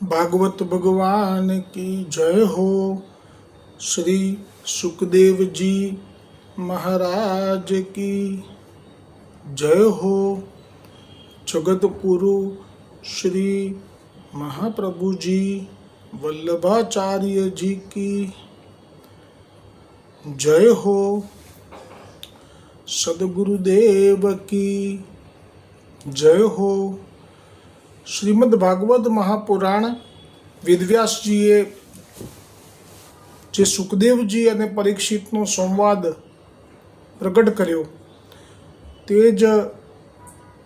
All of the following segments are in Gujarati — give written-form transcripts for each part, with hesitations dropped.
भागवत भगवान की जय हो। श्री सुखदेव जी महाराज की जय हो। जगत गुरु श्री महाप्रभु जी वल्लभाचार्य जी की जय हो। सदगुरुदेव की जय हो। શ્રીમદ ભાગવત મહાપુરાણ વેદવ્યાસજીએ જે સુખદેવજી અને પરીક્ષિતનો સંવાદ પ્રગટ કર્યો તે જ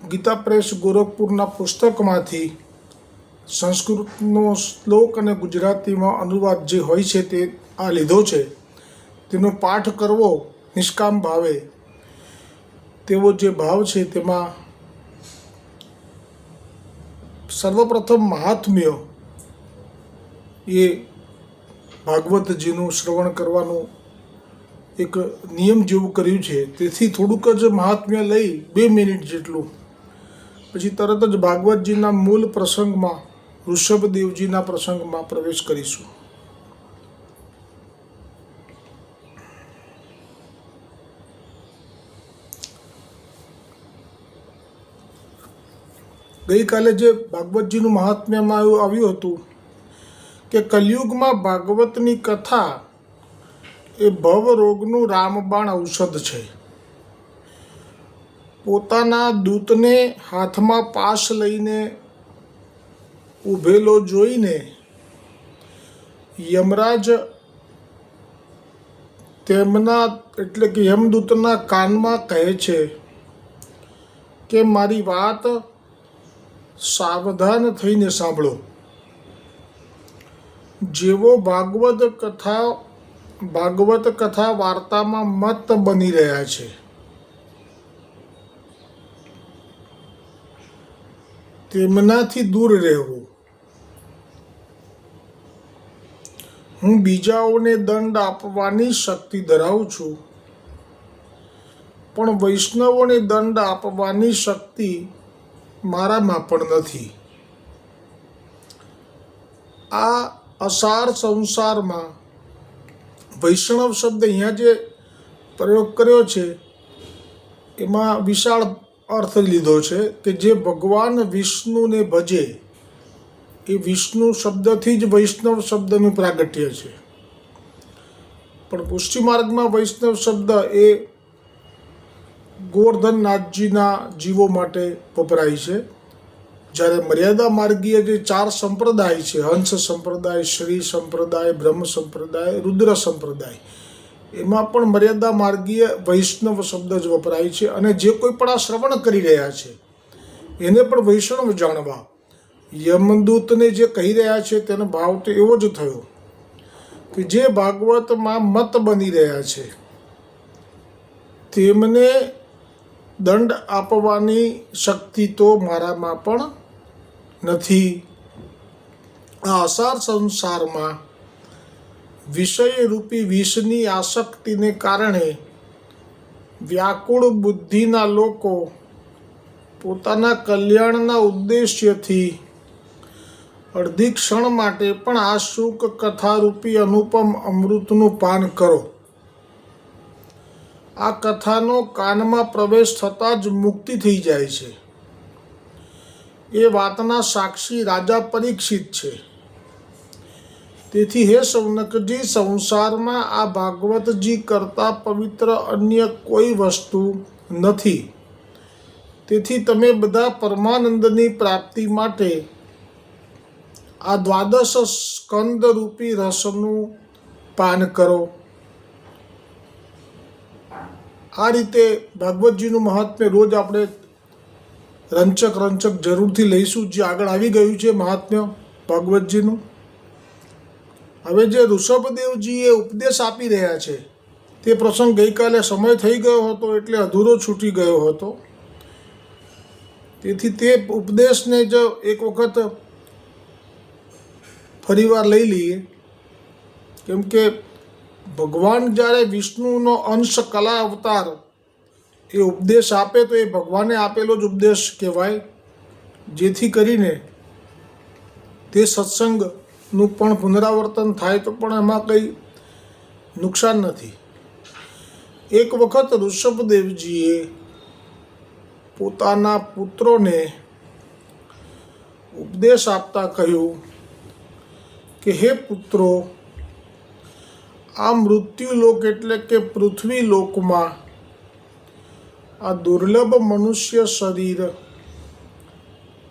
ગીતા પ્રેસ ગોરખપુરના પુસ્તકમાંથી સંસ્કૃતનો શ્લોક અને ગુજરાતીમાં અનુવાદ જે હોય છે તે આ લીધો છે. તેનો પાઠ કરવો નિષ્કામ ભાવે તેવો જે ભાવ છે તેમાં સર્વપ્રથમ મહાત્મ્ય એ ભાગવતજીનું શ્રવણ કરવાનું એક નિયમ જેવું કર્યું છે. તેથી થોડુંક જ મહાત્મ્ય લઈ 2 મિનિટ જેટલું, પછી તરત જ ભાગવતજીના મૂળ પ્રસંગમાં ઋષભદેવજીના પ્રસંગમાં પ્રવેશ કરીશું. ગઈકાલે જે ભાગવતજીનું મહાત્મ્યમાં એવું આવ્યું હતું કે કલિયુગમાં ભાગવતની કથા એ ભવરોગનું રામબાણ ઔષધ છે. પોતાના દૂતને હાથમાં પાશ લઈને ઊભેલો જોઈને યમરાજ તેમના એટલે કે યમદૂતના કાનમાં કહે છે કે મારી વાત સાવધાન થઈને સાંભળો. જેવો ભાગવત કથા વાર્તામાં મત બની રહ્યા છે તેમનાથી દૂર રહેવું. હું બીજાઓને દંડ આપવાની શક્તિ ધરાવું છું, પણ વૈષ્ણવોને દંડ આપવાની શક્તિ મારામાં પણ નથી. આ અસાર સંસારમાં વૈષ્ણવ શબ્દ અહીંયા જે પ્રયોગ કર્યો છે એમાં વિશાળ અર્થ લીધો છે કે જે ભગવાન વિષ્ણુને ભજે. એ વિષ્ણુ શબ્દથી જ વૈષ્ણવ શબ્દનું પ્રાગટ્ય છે. પણ પુષ્ટિ માર્ગમાં વૈષ્ણવ શબ્દ એ ગોવર્ધનનાથજીના જીવો માટે વપરાય છે. જ્યારે મર્યાદા માર્ગીય જે 4 સંપ્રદાય છે, હંસ સંપ્રદાય, શ્રી સંપ્રદાય, બ્રહ્મ સંપ્રદાય, રુદ્ર સંપ્રદાય, એમાં પણ મર્યાદા માર્ગીય વૈષ્ણવ શબ્દ જ વપરાય છે. અને જે કોઈ પણ આ શ્રવણ કરી રહ્યા છે એને પણ વૈષ્ણવ જાણવા યમદૂતને જે કહી રહ્યા છે તેનો ભાવ તો એવો જ થયો કે જે ભાગવતમાં મત બની રહ્યા છે તેમને દંડ આપવાની શક્તિ તો મારામાં પણ નથી. આ અસાર સંસારમાં વિષયરૂપી વિષની આસક્તિને કારણે વ્યાકુળ બુદ્ધિના લોકો પોતાના કલ્યાણના ઉદ્દેશ્યથી અડધી ક્ષણ માટે પણ આ શુક કથારૂપી અનુપમ અમૃતનું પાન કરો. આ કથાનો કાનમાં પ્રવેશ થતાં જ મુક્તિ થઈ જાય છે. એ વાતના સાક્ષી રાજા પરીક્ષિત છે. તેથી હે શૌનકજી, સંસારમાં આ ભાગવતજી કરતાં પવિત્ર અન્ય કોઈ વસ્તુ નથી. તેથી તમે બધા પરમાનંદની પ્રાપ્તિ માટે આ 12 સ્કંદ રૂપી રસનું પાન કરો. આ રીતે ભાગવતજીનું મહાત્મ્ય રોજ આપણે રંચક જરૂરથી લઈશું, જે આગળ આવી ગયું છે મહાત્મ્ય ભાગવતજીનું. હવે જે ઋષભદેવજીએ ઉપદેશ આપી રહ્યા છે તે પ્રસંગ ગઈકાલે સમય થઈ ગયો હતો એટલે અધૂરો છૂટી ગયો હતો. તેથી તે ઉપદેશને જ એક વખત ફરીવાર લઈ લઈએ. કેમ કે ભગવાન જ્યારે વિષ્ણુનો અંશ કલા અવતાર એ ઉપદેશ આપે તો એ ભગવાને આપેલો જ ઉપદેશ કહેવાય. જેથી કરીને તે સત્સંગનું પણ પુનરાવર્તન થાય તો પણ એમાં કંઈ નુકસાન નથી. એક વખત ઋષભદેવજીએ પોતાના પુત્રોને ઉપદેશ આપતા કહ્યું કે હે પુત્રો, આ મૃત્યુલોક એટલે કે પૃથ્વી લોકમાં આ દુર્લભ મનુષ્ય શરીર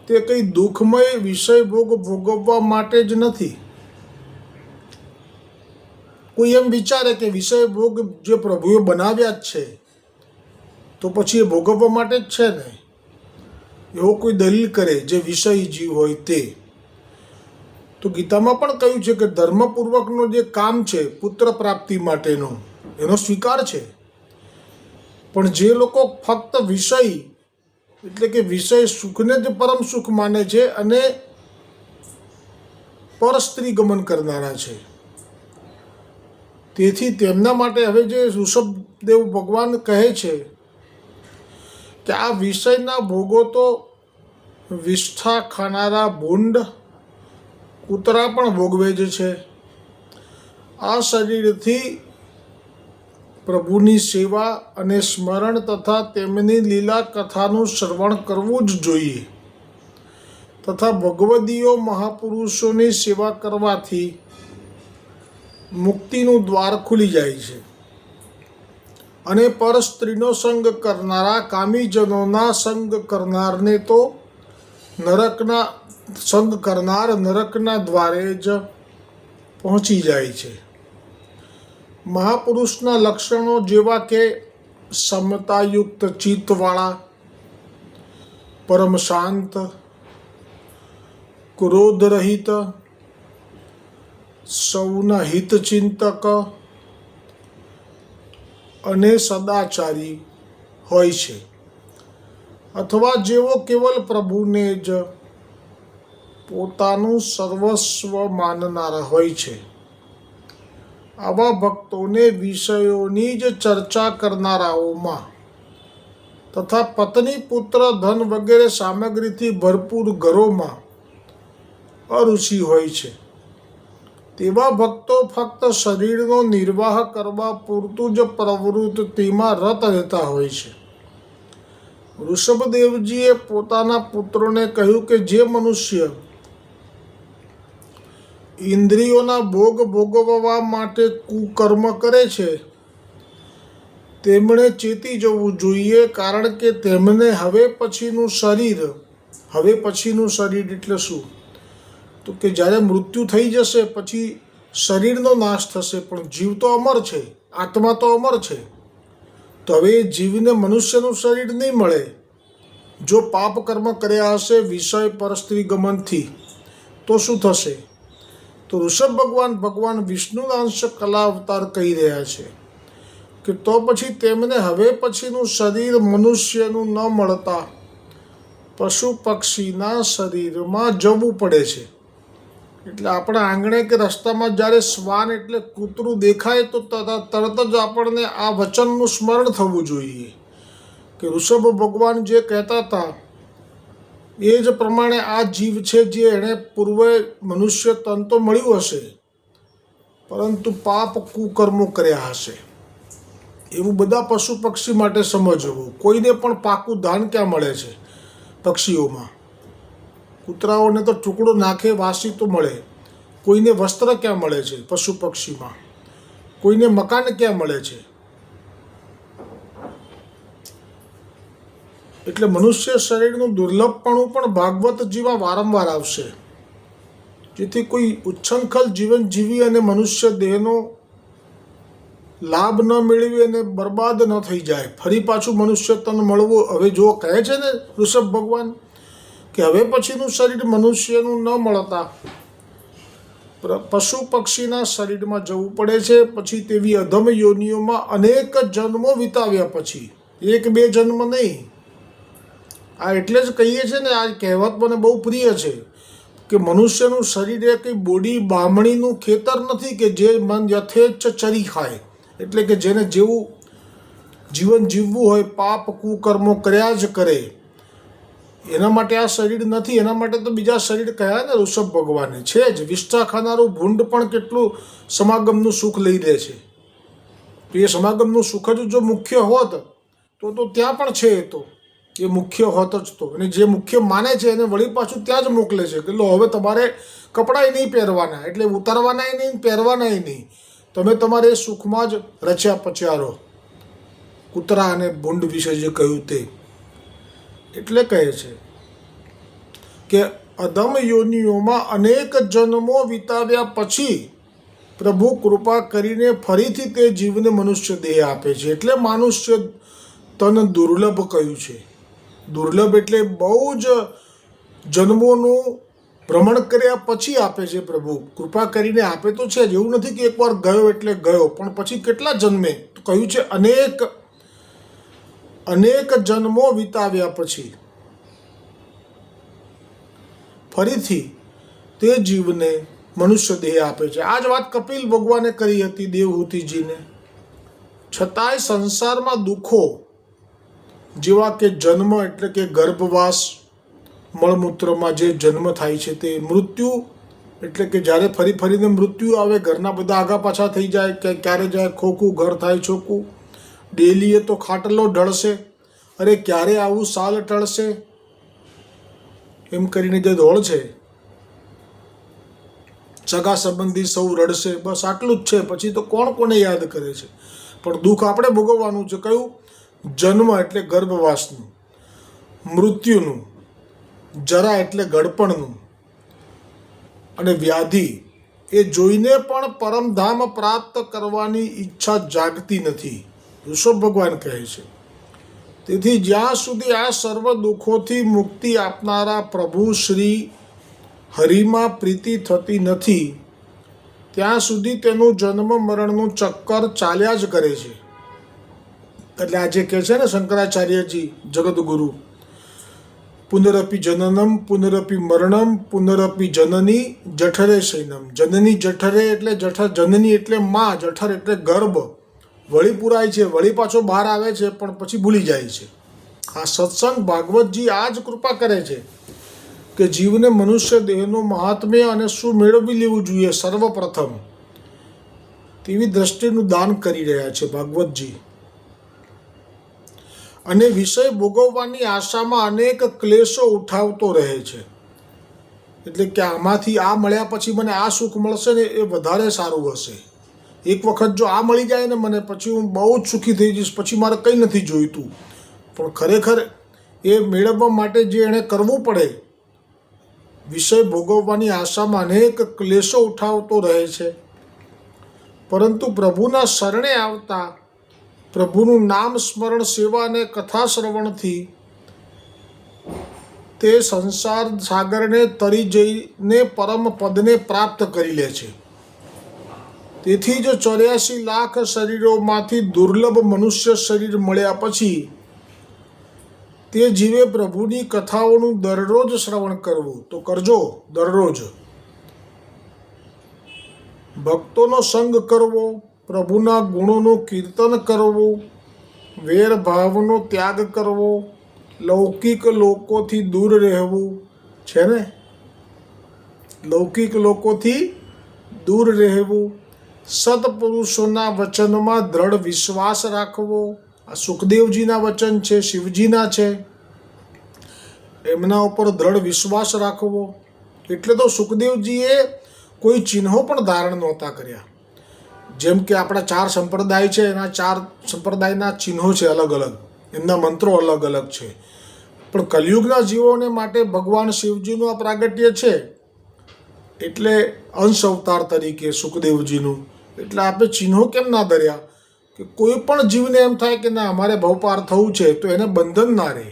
તે કંઈ દુઃખમય વિષય ભોગ ભોગવવા માટે જ નથી. કોઈ એમ વિચારે કે વિષય ભોગ જે પ્રભુએ બનાવ્યા જ છે તો પછી એ ભોગવવા માટે જ છે ને, એવો કોઈ દલીલ કરે જે વિષય જીવ હોય તે. તો ગીતામાં પણ કહ્યું છે કે ધર્મપૂર્વકનો જે કામ છે પુત્ર પ્રાપ્તિ માટેનો એનો સ્વીકાર છે, પણ જે લોકો ફક્ત વિષય એટલે કે વિષય સુખને જ પરમ સુખ માને છે અને પર સ્ત્રી ગમન કરનારા છે, તેથી તેમના માટે હવે જે ઋષભદેવ ભગવાન કહે છે કે આ વિષયના ભોગો તો વિષ્ઠા ખાનારા ભૂંડ કૂતરા પણ ભોગવે જ છે. આ શરીરથી પ્રભુની સેવા અને સ્મરણ તથા તેમની લીલા કથાનું શ્રવણ કરવું જ જોઈએ, તથા ભગવદીયો મહાપુરુષોની સેવા કરવાથી મુક્તિનું દ્વાર ખુલી જાય છે. અને પર સ્ત્રીનો સંગ કરનારા કામીજનોના સંગ કરનારને તો નરકના દ્વારે જ પહોંચી જાય છે. મહાપુરુષના લક્ષણો જેવા કે સમતાયુક્ત ચિત્તવાળા, પરમ શાંત, ક્રોધરહિત, સૌના હિતચિંતક અને સદાચારી હોય છે, અથવા જેઓ કેવલ પ્રભુને જ પોતાનું સર્વસ્વ માનનારા હોય છે. આવા ભક્તોને વિષયોની જ ચર્ચા કરનારાઓમાં તથા પત્ની પુત્ર ધન વગેરે સામગ્રીથી ભરપૂર ઘરોમાં અરુચિ હોય છે. તેવા ભક્તો ફક્ત શરીરનો નિર્વાહ કરવા પૂરતું જ પ્રવૃત્તિમાં રત રહેતા હોય છે. ઋષભદેવજીએ પોતાના પુત્રોને કહ્યું કે જે મનુષ્ય ઇન્દ્રિયોના ભોગ ભોગવવા માટે કુકર્મ કરે છે તેમણે ચેતી જવું જોઈએ, કારણ કે તેમને હવે પછીનું શરીર એટલે શું? તો કે જ્યારે મૃત્યુ થઈ જશે પછી શરીરનો નાશ થશે, પણ જીવ તો અમર છે, આત્મા તો અમર છે. તો હવે એ જીવને મનુષ્યનું શરીર નહીં મળે જો પાપ કર્મ કર્યા હશે વિષય પર સ્ત્રી ગમનથી, તો શું થશે? તો ઋષભ ભગવાન વિષ્ણુના અંશ કલા અવતાર કહી રહ્યા છે કે તો પછી તેમને હવે પછીનું શરીર મનુષ્યનું ન મળતા પશુ પક્ષીના શરીરમાં જવું પડે છે. એટલે આપણા આંગણે કે રસ્તામાં જ્યારે શ્વાન એટલે કૂતરું દેખાય તો તરત જ આપણને આ વચનનું સ્મરણ થવું જોઈએ કે ઋષભ ભગવાન જે કહેતા હતા એ જ પ્રમાણે આ જીવ છે જે એણે પૂર્વે મનુષ્ય તન તો મળ્યું હશે પરંતુ પાપ કુકર્મો કર્યા હશે. એવું બધા પશુ પક્ષી માટે સમજવું. કોઈને પણ પાકું ધાન ક્યાં મળે છે? પક્ષીઓમાં કૂતરાઓને તો ટુકડો નાખે વાસી તો મળે. કોઈને વસ્ત્ર ક્યાં મળે છે? પશુ પક્ષીમાં. કોઈને મકાન ક્યાં મળે છે? એટલે મનુષ્ય શરીરનું દુર્લભપણું પણ ભાગવતજીમાં વારંવાર આવશે, જેથી કોઈ ઉચ્છૃંખલ જીવન જીવી અને મનુષ્ય દેહનો લાભ ન મેળવી અને બરબાદ ન થઈ જાય, ફરી પાછું મનુષ્ય તન મળવું. હવે જો કહે છે ને ઋષભ ભગવાન કે હવે પછીનું શરીર મનુષ્યનું ન મળતા પશુ પક્ષીના શરીરમાં જવું પડે છે. પછી તેવી અધમ યોનિઓમાં અનેક જન્મો વિતાવ્યા પછી, એક બે જન્મ નહીં. આ એટલે જ કહીએ છીએ ને, આ કહેવત મને બહુ પ્રિય છે કે મનુષ્યનું શરીર એ કંઈ બોડી બામણીનું ખેતર નથી કે જે મન યથેચ્છ ચરી ખાય. એટલે કે જેને જેવું જીવન જીવવું હોય પાપ કુકર્મો કર્યા જ કરે એના માટે આ શરીર નથી, એના માટે તો બીજા શરીર કહ્યા ને ઋષભ ભગવાને. છે જ વિષ્ઠા ખાનારું ભૂંડ પણ કેટલું સમાગમનું સુખ લઈ લે છે. તો એ સમાગમનું સુખ જ જો મુખ્ય હોત તો ત્યાં પણ છે. એ મુખ્ય હોત જ તો. અને જે મુખ્ય માને છે એને વળી પાછું ત્યાં જ મોકલે છે કે લો હવે તમારે કપડાંય નહીં પહેરવાના, એટલે ઉતારવાનાય નહીં, પહેરવાનાય નહીં. તમે તમારે એ સુખમાં જ રચ્યા પચ્યા રહો. કૂતરા અને ભૂંડ વિશે જે કહ્યું તે એટલે કહે છે કે અધમ યોનિઓમાં અનેક જન્મો વિતાવ્યા પછી પ્રભુ કૃપા કરીને ફરીથી તે જીવને મનુષ્ય દેહ આપે છે. એટલે મનુષ્ય તન દુર્લભ કહ્યું છે. દુર્લભ એટલે બહુ જ જન્મોનું ભ્રમણ કર્યા પછી આપે છે પ્રભુ. કૃપા કરીને આપે તો છે જ, એવું નથી કે એકવાર ગયો એટલે ગયો, પણ પછી કેટલા જન્મે તો કહ્યું છે અનેક જન્મો વિતાવ્યા પછી ફરીથી તે જીવને મનુષ્ય દેહ આપે છે. આ જ વાત કપિલ ભગવાને કરી હતી દેવહૂતિજીને. છતાંય સંસારમાં દુઃખો જેવા કે જન્મ એટલે કે ગર્ભવાસ, મળમૂત્રમાં જે જન્મ થાય છે તે, મૃત્યુ એટલે કે જ્યારે ફરીને મૃત્યુ આવે, ઘરના બધા આગા પાછા થઈ જાય, કે ક્યારે જાય ખોખું ઘર થાય ચોખ્ખું, ડેલીએ તો ખાટલો ઢળશે, અરે ક્યારે આવું સાલ ટળશે, એમ કરીને જે દોડ છે, સગા સંબંધી સૌ રડશે, બસ આટલું જ છે. પછી તો કોણ કોને યાદ કરે છે? પણ દુઃખ આપણે ભોગવવાનું છે. કયું? જન્મ એટલે ગર્ભવાસનું, મૃત્યુનું, જરા એટલે ગળપણનું, અને વ્યાધિ એ જોઈને પણ પરમધામ પ્રાપ્ત કરવાની ઈચ્છા જાગતી નથી, ઋષભ ભગવાન કહે છે. તેથી જ્યાં સુધી આ સર્વ દુઃખોથી મુક્તિ આપનારા પ્રભુ શ્રી હરિમાં પ્રીતિ થતી નથી ત્યાં સુધી તેનું જન્મ મરણનું ચક્કર ચાલ્યા જ કરે છે. એટલે આ જે કહે છે ને શંકરાચાર્યજી જગદગુરુ, પુનરપી જનનમ પુનરપી મરણમ પુનરપી જનની જઠરે શયનમ. જનની જઠરે એટલે જનની એટલે માં, જઠર એટલે ગર્ભ. વળી પુરાય છે, વળી પાછો બહાર આવે છે, પણ પછી ભૂલી જાય છે. આ સત્સંગ ભાગવતજી આ જ કૃપા કરે છે કે જીવને મનુષ્ય દેહનું મહાત્મ્ય અને શું મેળવી લેવું જોઈએ સર્વપ્રથમ તેવી દ્રષ્ટિનું દાન કરી રહ્યા છે ભાગવતજી. અને વિષય ભોગવવાની આશામાં અનેક ક્લેશો ઉઠાવતો રહે છે. એટલે કે આમાંથી આ મળ્યા પછી મને આ સુખ મળશે ને એ વધારે સારું હશે. એક વખત જો આ મળી જાય ને મને, પછી હું બહુ જ સુખી થઈ જઈશ, પછી મારે કંઈ નથી જોઈતું. પણ ખરેખર એ મેળવવા માટે જે એણે કરવું પડે, વિષય ભોગવવાની આશામાં અનેક ક્લેશો ઉઠાવતો રહે છે. પરંતુ પ્રભુના શરણે આવતા, પ્રભુનું નામ સ્મરણ, સેવા અને કથા શ્રવણથી તે સંસાર સાગરને તરી જઈને પરમ પદને પ્રાપ્ત કરી લે છે. તેથી જ 84 લાખ શરીરોમાંથી દુર્લભ મનુષ્ય શરીર મળ્યા પછી તે જીવે પ્રભુની કથાઓનું દરરોજ શ્રવણ કરવું. તો કરજો દરરોજ. ભક્તોનો સંગ કરવો, પ્રભુના ગુણોનું કીર્તન કરવું, વેરભાવનો ત્યાગ કરવો, લૌકિક લોકોથી દૂર રહેવું છે ને, લૌકિક લોકોથી દૂર રહેવું, સત્પુરુષોના વચનમાં દ્રઢ વિશ્વાસ રાખવો. આ સુખદેવજીના વચન છે, શિવજીના છે, એમના ઉપર દ્રઢ વિશ્વાસ રાખવો. એટલે તો સુખદેવજીએ કોઈ ચિહ્નો પણ ધારણ નહોતા કર્યા. જેમ કે આપણા 4 સંપ્રદાય છે, એના 4 સંપ્રદાયના ચિહ્નો છે અલગ અલગ, એમના મંત્રો અલગ અલગ છે. પણ કલિયુગના જીવોને માટે ભગવાન શિવજીનું આ પ્રાગટ્ય છે, એટલે અંશ અવતાર તરીકે સુખદેવજીનું. એટલે આપણે ચિહ્નો કેમ ના ધર્યા કે કોઈ પણ જીવને એમ થાય કે ના અમારે ભવપાર થવું છે, તો એને બંધન ના રહે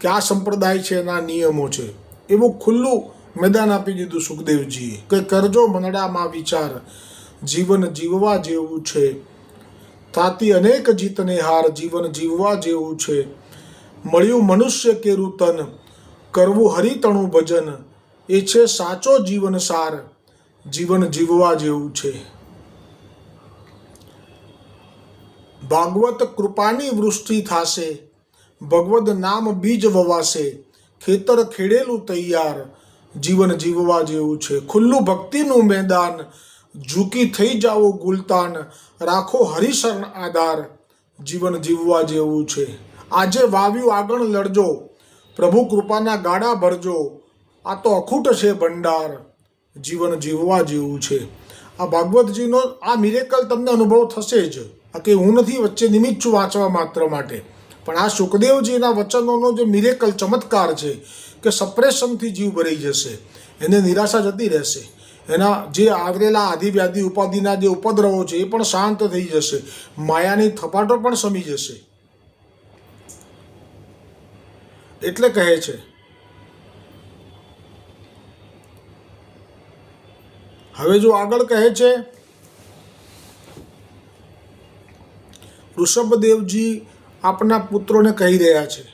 કે આ સંપ્રદાય છે, એના નિયમો છે. એવું ખુલ્લું મેદાન આપી દીધું સુખદેવજીએ કે કરજો મનડામાં વિચાર, જીવન જીવવા જેવું છે, થાતી અનેક જીતને હાર, જીવન જીવવા જેવું છે, મળ્યું મનુષ્ય કેરું તન, કરવું હરિતણું ભજન, એ છે સાચો જીવન સાર, જીવન જીવવા જેવું છે. ભાગવત કૃપાની વૃષ્ટિ થાશે, ભગવદ નામ બીજ વવાશે, ખેતર ખેડેલું તૈયાર, જીવન જીવવા જેવું છે. ખુલ્લું ભક્તિનું મેદાન, ઝૂકી થઈ જાઓ ગુલતાન, રાખો હરિશરણ આધાર, જીવન જીવવા જેવું છે. આજે વાવ્યું આગળ લડજો, પ્રભુ કૃપાના ગાડા ભરજો, આ તો અખૂટ છે ભંડાર, જીવન જીવવા જેવું છે. આ ભાગવતજીનો આ મિરેકલ તમને અનુભવ થશે જ. આ કે હું નથી વચ્ચે નિમિત્ત છું વાંચવા માત્ર માટે, પણ આ સુખદેવજીના વચનોનો જે મિરેકલ ચમત્કાર છે કે સપ્રેશનથી જીવ ભરાઈ જશે, એને નિરાશા જતી રહેશે, એના જે આવેલા આધિવ્યાધિ ઉપાધિના જે ઉપદ્રવો છે એ પણ શાંત થઈ જશે, માયાની થપાટો પણ શમી જશે. એટલે કહે છે હવે જો આગળ કહે છે ઋષભદેવજી આપના પુત્રોને કહી રહ્યા છે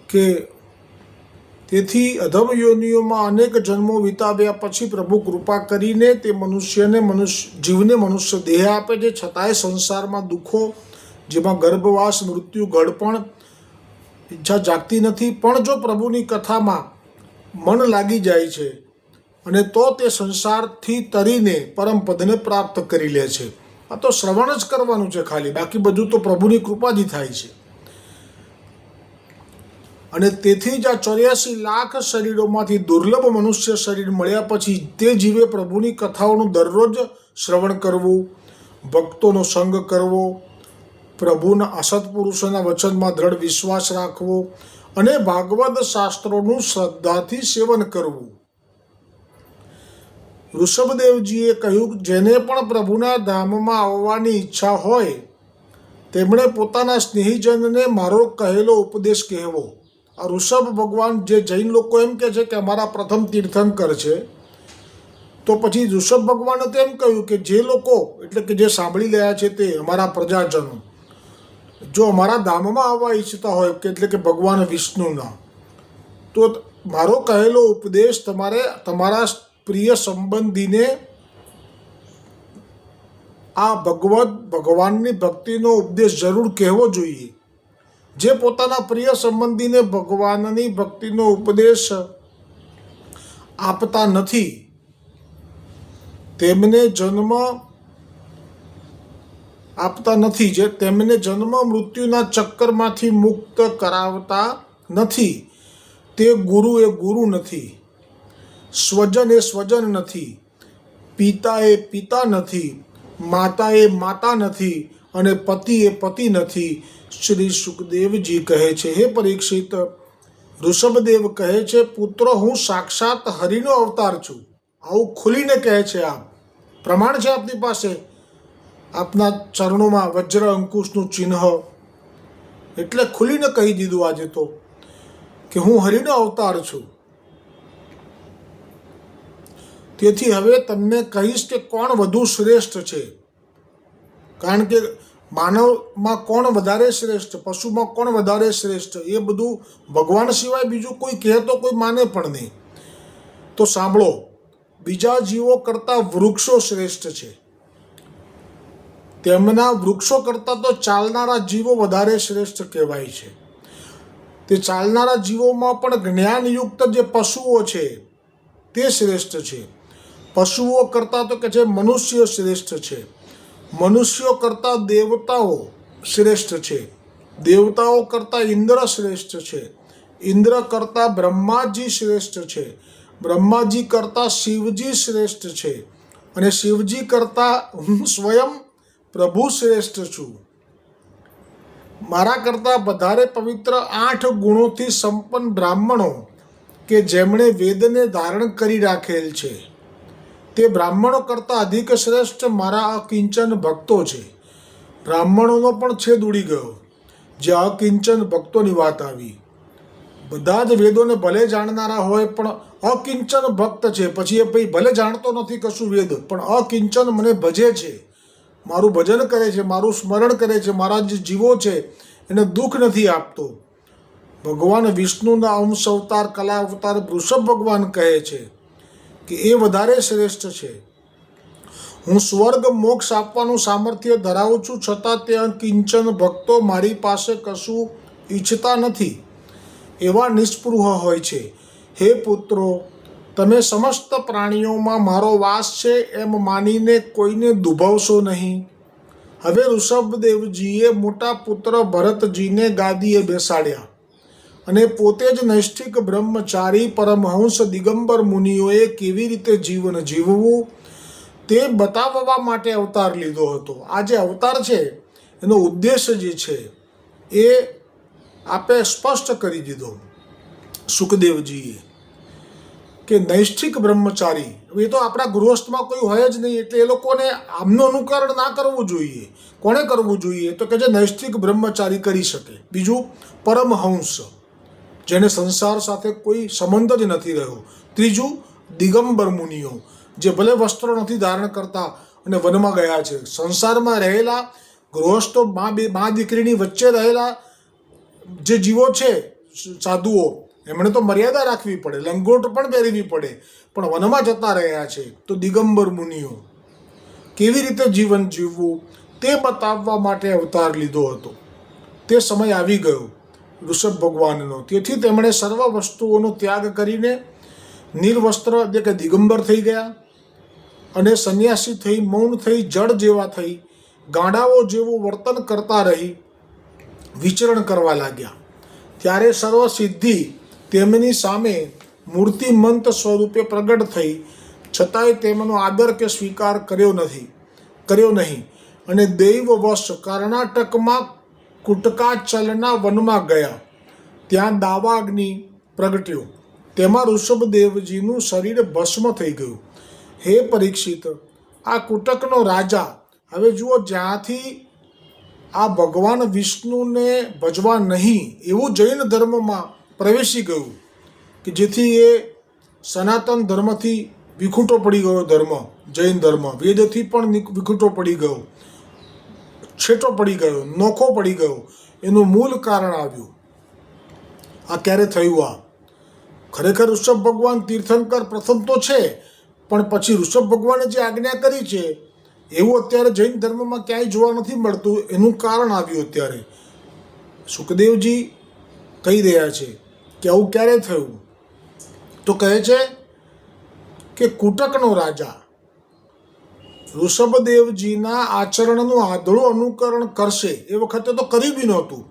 કે તેથી અધમ યોનિઓમાં અનેક જન્મો વિતાવ્યા પછી પ્રભુ કૃપા કરીને તે જીવને મનુષ્ય દેહ આપે છે. છતાંય સંસારમાં દુઃખો, જેમાં ગર્ભવાસ, મૃત્યુ, ગળપણ, ઈચ્છા જાગતી નથી. પણ જો પ્રભુની કથામાં મન લાગી જાય છે અને તો તે સંસારથી તરીને પરમ પદને પ્રાપ્ત કરી લે છે. આ તો શ્રવણ જ કરવાનું છે ખાલી, બાકી બધું તો પ્રભુની કૃપાથી થાય છે. અને તેથી જ આ 84 લાખ શરીરોમાંથી દુર્લભ મનુષ્ય શરીર મળ્યા પછી તે જીવે પ્રભુની કથાઓનું દરરોજ શ્રવણ કરવું, ભક્તોનો સંગ કરવો, પ્રભુના અસત્પુરુષોના વચનમાં દ્રઢ વિશ્વાસ રાખવો અને ભાગવત શાસ્ત્રોનું શ્રદ્ધાથી સેવન કરવું. ઋષભદેવજીએ કહ્યું, જેને પણ પ્રભુના ધામમાં આવવાની ઈચ્છા હોય તેમણે પોતાના સ્નેહીજનને મારો કહેલો ઉપદેશ કહેવો. આ ઋષભ ભગવાન, જે જૈન લોકો એમ કહે છે કે અમારા પ્રથમ તીર્થંકર છે, તો પછી ઋષભ ભગવાને તો એમ કહ્યું કે જે લોકો, એટલે કે જે સાંભળી રહ્યા છે તે અમારા પ્રજાજનો, જો અમારા ધામમાં આવવા ઈચ્છતા હોય કે એટલે કે ભગવાન વિષ્ણુના, તો મારો કહેલો ઉપદેશ તમારે તમારા પ્રિય સંબંધીને આ ભગવાનની ભક્તિનો ઉપદેશ જરૂર કહેવો જોઈએ. જે પોતાના પ્રિય સંબંધીને ભગવાનની ભક્તિનો ઉપદેશ આપતા નથી તેમને જન્મ મૃત્યુના ચક્કરમાંથી મુક્ત કરાવતા નથી. તે ગુરુ એ ગુરુ નથી, સ્વજન એ સ્વજન નથી, પિતા એ પિતા નથી, માતા એ માતા નથી અને પતિ એ પતિ નથી. શ્રી સુખદેવજી કહે છે, હે પરીક્ષિત, ઋષભદેવ કહે છે, પુત્ર, હું સાક્ષાત હરિનો અવતાર છું. આવું ખુલીને કહે છે. આપ પ્રમાણ છે આપની પાસે, આપના ચરણોમાં વજ્ર અંકુશનું ચિહ્ન, એટલે ખુલીને કહી દીધું આજે તો કે હું હરિનો અવતાર છું. તેથી હવે તમને કહીશ કે કોણ વધુ શ્રેષ્ઠ છે. કારણ કે માનવમાં કોણ વધારે શ્રેષ્ઠ, પશુમાં કોણ વધારે શ્રેષ્ઠ, એ બધું ભગવાન સિવાય બીજું કોઈ કહે તો કોઈ માને પણ નહીં. તો સાંભળો, બીજા જીવો કરતાં વૃક્ષો શ્રેષ્ઠ છે. તેમના વૃક્ષો કરતાં તો ચાલનારા જીવો વધારે શ્રેષ્ઠ કહેવાય છે. તે ચાલનારા જીવોમાં પણ જ્ઞાનયુક્ત જે પશુઓ છે તે શ્રેષ્ઠ છે. પશુઓ કરતાં તો કે છે મનુષ્ય શ્રેષ્ઠ છે. મનુષ્યો કરતાં દેવતાઓ શ્રેષ્ઠ છે. દેવતાઓ કરતાં ઇન્દ્ર શ્રેષ્ઠ છે. ઇન્દ્ર કરતાં બ્રહ્માજી શ્રેષ્ઠ છે. બ્રહ્માજી કરતાં શિવજી શ્રેષ્ઠ છે. અને શિવજી કરતાં હું સ્વયં પ્રભુ શ્રેષ્ઠ છું. મારા કરતાં વધારે પવિત્ર 8 ગુણોથી સંપન્ન બ્રાહ્મણો કે જેમણે વેદને ધારણ કરી રાખેલ છે, તે બ્રાહ્મણો કરતાં અધિક શ્રેષ્ઠ મારા અકિંચન ભક્તો છે. બ્રાહ્મણોનો પણ છેદ ઉડી ગયો જે અકિંચન ભક્તોની વાત આવી. બધા જ વેદોને ભલે જાણનારા હોય પણ અકિંચન ભક્ત છે. પછી એ ભાઈ ભલે જાણતો નથી કશું વેદ, પણ અકિંચન મને ભજે છે, મારું ભજન કરે છે, મારું સ્મરણ કરે છે, મારા જે જીવો છે એને દુઃખ નથી આપતો. ભગવાન વિષ્ણુના અંશ અવતાર, કલા અવતાર વૃષભ ભગવાન કહે છે કે એ વધારે શ્રેષ્ઠ છે. હું સ્વર્ગ મોક્ષ આપવાનું સામર્થ્ય ધરાવું છું, છતાં તે કિંચન ભક્તો મારી પાસે કશું ઈચ્છતા નથી, એવા નિસ્પૃહ હોય છે. હે પુત્રો, તમે સમસ્ત પ્રાણીઓમાં મારો વાસ છે એમ માનીને કોઈને દુભાવશો નહીં. હવે ઋષભદેવજીએ મોટા પુત્ર ભરતજીને ગાદીએ બેસાડ્યા અને પોતે જ નૈષ્ઠિક બ્રહ્મચારી પરમહંસ દિગંબર મુનિઓએ કેવી રીતે જીવન જીવવું તે બતાવવા માટે અવતાર લીધો હતો. આ જે અવતાર છે એનો ઉદ્દેશ જે છે એ આપે સ્પષ્ટ કરી દીધો સુખદેવજીએ કે નૈષ્ઠિક બ્રહ્મચારી, એ તો આપણા ગૃહસ્થમાં કોઈ હોય જ નહીં, એટલે એ લોકોને આમનું અનુકરણ ના કરવું જોઈએ. કોણે કરવું જોઈએ? તો કે જે નૈષ્ઠિક બ્રહ્મચારી કરી શકે. બીજું પરમહંસ, જેને સંસાર સાથે કોઈ સંબંધ જ નથી રહ્યો. ત્રીજું દિગંબર મુનિઓ, જે ભલે વસ્ત્રો નથી ધારણ કરતા અને વનમાં ગયા છે. સંસારમાં રહેલા ગૃહસ્થો મા દીકરીની વચ્ચે રહેલા જે જીવો છે સાધુઓ, એમણે તો મર્યાદા રાખવી પડે, લંગોટ પણ પહેરવી પડે, પણ વનમાં જતા રહ્યા છે. તો દિગંબર મુનિઓ કેવી રીતે જીવન જીવવું તે બતાવવા માટે અવતાર લીધો હતો. તે સમય આવી ગયો ઋષભ ભગવાનનો. તેથી તેમણે સર્વ વસ્તુઓનો ત્યાગ કરીને નિર્વસ્ત્ર એટલે કે દિગંબર થઈ ગયા અને સંન્યાસી થઈ, મૌન થઈ, જળ જેવા થઈ, ગાંડાઓ જેવું વર્તન કરતા રહી વિચરણ કરવા લાગ્યા. ત્યારે સર્વ સિદ્ધિ તેમની સામે મૂર્તિમંત સ્વરૂપે પ્રગટ થઈ, છતાંય તેમનો આદર કે સ્વીકાર કર્યો નહીં અને દૈવવશ કર્ણાટકમાં કુટકાચલના વનમાં ગયા. ત્યાં દાવાગ્નિ પ્રગટ્યો, તેમાં ઋષભદેવજીનું શરીર ભસ્મ થઈ ગયું. હે પરીક્ષિત, આ કુટકનો રાજા, હવે જુઓ, જ્યાંથી આ ભગવાન વિષ્ણુને ભજવા નહીં એવું જૈન ધર્મમાં પ્રવેશી ગયું કે જેથી એ સનાતન ધર્મથી વિખૂટો પડી ગયો. ધર્મ જૈન ધર્મ વેદથી પણ વિખૂટો પડી ગયો, છેટો પડી ગયો, નોખો પડી ગયો. એનું મૂળ કારણ આવ્યું. આ ક્યારે થયું? આ ખરેખર ઋષભ ભગવાન તીર્થંકર પ્રથમ તો છે, પણ પછી ઋષભ ભગવાને જે આજ્ઞા કરી છે એવું અત્યારે જૈન ધર્મમાં ક્યાંય જોવા નથી મળતું. એનું કારણ આવ્યું અત્યારે. સુખદેવજી કહી રહ્યા છે કે આવું ક્યારે થયું? તો કહે છે કે કુટકનો રાજા ઋષભદેવજીના આચરણનું આંધળું અનુકરણ કરશે. એ વખતે તો કરી બી નહોતું.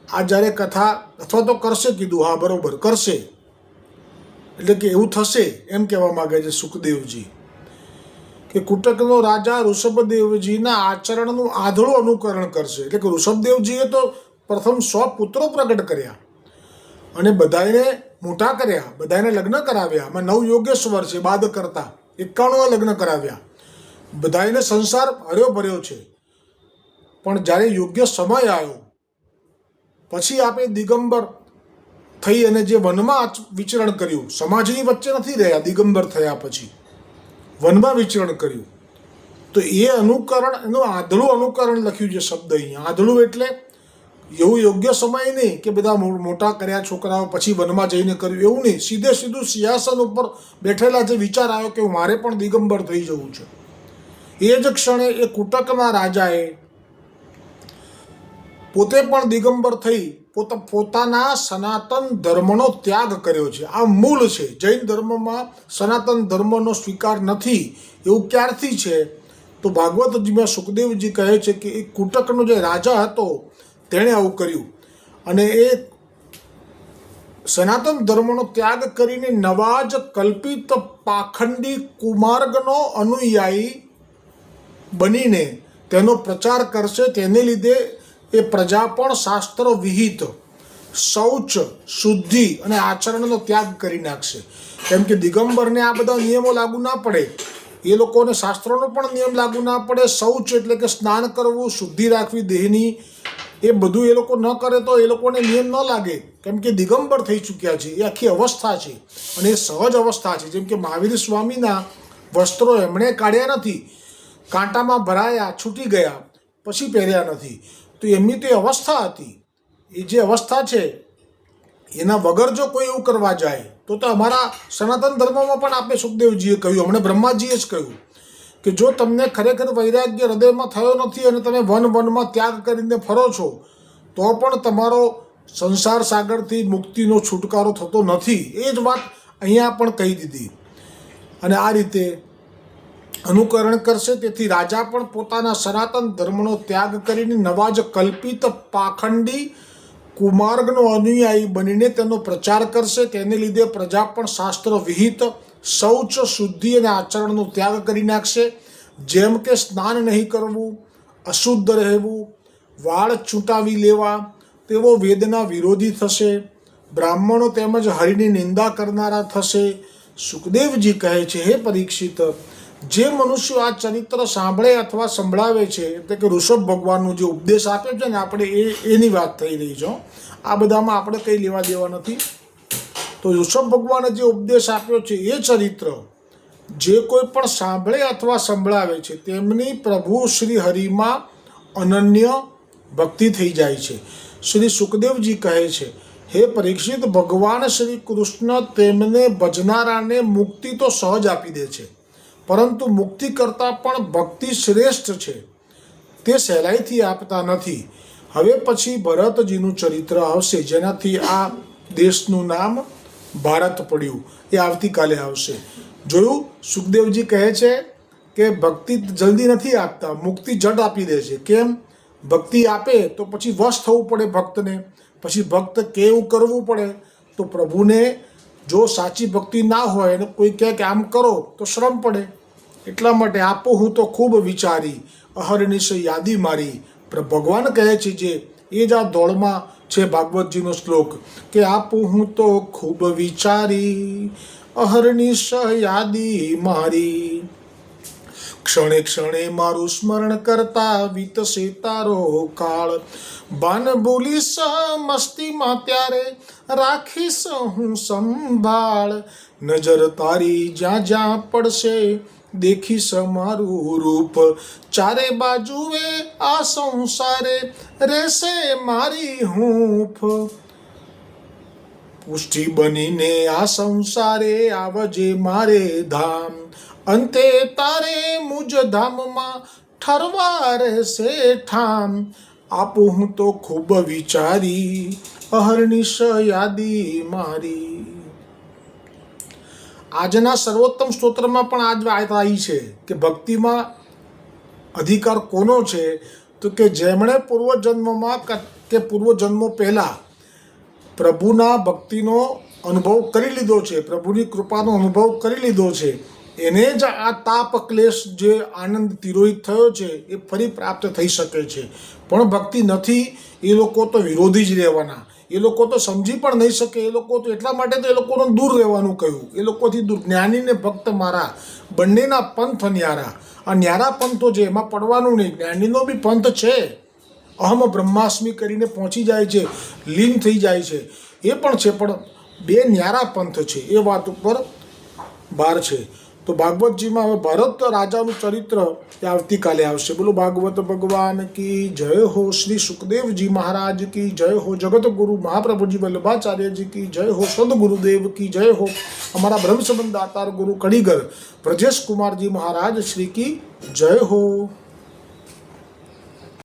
આ જ્યારે કથા અથવા તો કરશે કીધું, હા બરોબર કરશે, એટલે કે એવું થશે એમ કહેવા માગે છે સુખદેવજી કે કુટકનો રાજા ઋષભદેવજીના આચરણનું આંધળું અનુકરણ કરશે. એટલે કે ઋષભદેવજીએ તો પ્રથમ 100 પુત્રો પ્રગટ કર્યા અને બધાને મોટા કર્યા, બધાને લગ્ન કરાવ્યા. આમાં 9 યોગેશ્વર છે બાદ કરતા, 91 લગ્ન કરાવ્યા. બધાને સંસાર હર્યો ભર્યો છે. પણ જ્યારે યોગ્ય સમય આવ્યો પછી આપણે દિગંબર થઈ અને જે વનમાં વિચરણ કર્યું, સમાજની વચ્ચે નથી રહ્યા, દિગંબર થયા પછી વનમાં વિચરણ કર્યું, તો એ અનુકરણ, એનું આંધળું અનુકરણ લખ્યું છે શબ્દ અહીંયા. આંધળું એટલે એવું યોગ્ય સમય નહીં કે બધા મોટા કર્યા છોકરાઓ પછી વનમાં જઈને કર્યું, એવું નહીં. સીધું સિંહાસન ઉપર બેઠેલા જે વિચાર આવ્યો કે મારે પણ દિગંબર થઈ જવું છે, એ જ ક્ષણે એ કુટકના રાજાએ પોતે પણ દિગંબર થઈ પોતાના સનાતન ધર્મનો ત્યાગ કર્યો છે. આ મૂળ છે. જૈન ધર્મમાં સનાતન ધર્મનો સ્વીકાર નથી. એવું ક્યારથી છે? તો ભાગવતજીમાં સુખદેવજી કહે છે કે એ કુટકનો જે રાજા હતો તેણે આવું કર્યું અને એ સનાતન ધર્મનો ત્યાગ કરીને નવા જ કલ્પિત પાખંડી કુમાર્ગનો અનુયાયી બનીને તેનો પ્રચાર કરશે. તેને લીધે એ પ્રજા પણ શાસ્ત્ર વિહિત શૌચ, શુદ્ધિ અને આચરણનો ત્યાગ કરી નાખશે. કેમ કે દિગંબરને આ બધા નિયમો લાગુ ના પડે, એ લોકોને શાસ્ત્રોનો પણ નિયમ લાગુ ના પડે. શૌચ એટલે કે સ્નાન કરવું, શુદ્ધિ રાખવી દેહની, એ બધું એ લોકો ન કરે તો એ લોકોને નિયમ ન લાગે. કેમ કે દિગંબર થઈ ચૂક્યા છે. એ આખી અવસ્થા છે અને એ સહજ અવસ્થા છે. જેમ કે મહાવીર સ્વામીના વસ્ત્રો એમણે કાઢ્યા નથી, કાંટામાં ભરાયા, છૂટી ગયા, પછી પહેર્યા નથી. તો એમની તો અવસ્થા હતી. એ જે અવસ્થા છે એના વગર જો કોઈ એવું કરવા જાય તો અમારા સનાતન ધર્મમાં પણ આપણે સુખદેવજીએ કહ્યું, હમણાં બ્રહ્માજીએ જ કહ્યું કે જો તમને ખરેખર વૈરાગ્ય હૃદયમાં થયો નથી અને તમે વનમાં ત્યાગ કરીને ફરો છો તો પણ તમારો સંસાર સાગરથી મુક્તિનો છુટકારો થતો નથી. એ જ વાત અહીંયા પણ કહી દીધી. અને આ રીતે અનુકરણ કરશે. તેથી રાજા પણ પોતાના સનાતન ધર્મનો ત્યાગ કરીને નવા જ કલ્પિત પાખંડી કુમાર્ગનો અનુયાયી બનીને તેનો પ્રચાર કરશે. તેને લીધે પ્રજા પણ શાસ્ત્ર વિહિત શૌચ, શુદ્ધિ અને આચરણનો ત્યાગ કરી નાખશે. જેમ કે સ્નાન નહીં કરવું, અશુદ્ધ રહેવું, વાળ ચૂંટાવી લેવા, તેવો વેદના વિરોધી થશે. બ્રાહ્મણો તેમજ હરિની નિંદા કરનારા થશે. સુખદેવજી કહે છે, હે પરીક્ષિત, જે મનુષ્યો આ ચરિત્ર સાંભળે અથવા સંભળાવે છે, એટલે કે ઋષભ ભગવાનનો જે ઉપદેશ આપ્યો છે ને, આપણે એની વાત થઈ રહી છે. આ બધામાં આપણે કંઈ લેવા દેવા નથી. તો ઋષભ ભગવાને જે ઉપદેશ આપ્યો છે એ ચરિત્ર જે કોઈ પણ સાંભળે અથવા સંભળાવે છે તેમની પ્રભુ શ્રી હરિમાં અનન્ય ભક્તિ થઈ જાય છે. શ્રી સુખદેવજી કહે છે, હે પરીક્ષિત, ભગવાન શ્રી કૃષ્ણ તેમને ભજનારાને મુક્તિ તો સહજ આપી દે છે, પરંતુ મુક્તિ કરતાં પણ ભક્તિ શ્રેષ્ઠ છે તે સહેલાઈથી આપતા નથી. હવે પછી ભરતજીનું ચરિત્ર આવશે, જેનાથી આ દેશનું નામ ભારત પડ્યું. એ આવતીકાલે આવશે. જોયું, સુખદેવજી કહે છે કે ભક્તિ જલ્દી નથી આપતા, મુક્તિ જડ આપી દે છે. કેમ? ભક્તિ આપે તો પછી વશ થવું પડે ભક્તને, પછી ભક્ત કેવું કરવું પડે. તો પ્રભુને જો સાચી ભક્તિ ના હોય અને કોઈ કહે કે આમ કરો તો શ્રમ પડે. એટલા માટે આપો હું તો ખૂબ વિચારી, અહર્નિશ યાદી મારી. ભગવાન કહે છે જે એ જ આ દોડમાં છે ભાગવતજીનો શ્લોક કે આપો હું તો ખૂબ વિચારી, અહર્નિશ યાદી મારી. ક્ષણે ક્ષણે મારું સ્મરણ કરતા વીતશે તારો કાળ. બાન બોલીશ મસ્તીમાં ત્યારે રાખીશ હું સંભાળ. નજર તારી જ્યાં જ્યાં પડશે દેખીશ મારું રૂપ. ચારે બાજુએ આ સંસારે રહેશે મારી હૂંફ. પુષ્ટિ બનીને આ સંસારે આવજે મારે ધામ. અંતે તારે મુજ ધામમાં ઠરવા રહેશે ઠામ. આપું હું તો ખૂબ વિચારી, અહર્નિશ યાદી મારી. આજના સર્વોત્તમ સ્તોત્રમાં પણ આ જ વાત આવી છે કે ભક્તિમાં અધિકાર કોનો છે? તો કે જેમણે પૂર્વજન્મમાં કે પૂર્વજન્મો પહેલાં પ્રભુના ભક્તિનો અનુભવ કરી લીધો છે, પ્રભુની કૃપાનો અનુભવ કરી લીધો છે, એને જ આ તાપ ક્લેશ જે આનંદ તિરોહિત થયો છે એ ફરી પ્રાપ્ત થઈ શકે છે. પણ ભક્તિ નથી એ લોકો તો વિરોધી જ રહેવાના. એ લોકો તો સમજી પણ નહીં શકે. એ લોકો તો એટલા માટે તો એ લોકોને દૂર રહેવાનું કહ્યું. એ લોકોથી દૂર. જ્ઞાની ને ભક્ત મારા, બંનેના પંથ ન્યારા. આ ન્યારા પંથો છે, એમાં પડવાનું નહીં. જ્ઞાનીનો બી પંથ છે, અહમ બ્રહ્માસ્મિ કરીને પહોંચી જાય છે, લીન થઈ જાય છે, એ પણ છે, પણ બે ન્યારા પંથ છે. એ વાત ઉપર ભાર છે. તો ભાગવતજીમાં હવે ભરત રાજાનું ચરિત્ર એ આવતીકાલે આવશે. બોલો ભાગવત ભગવાન કી જય હો. શ્રી સુખદેવજી મહારાજ કી જય હો. જગતગુરુ મહાપ્રભુજી વલ્લભાચાર્યજી કી જય હો. સદગુરુદેવ કી જય હો. અમારા બ્રહ્મસંબંધ દાતાર ગુરુ કડીગર બ્રજેશ કુમારજી મહારાજ શ્રી કી જય હો.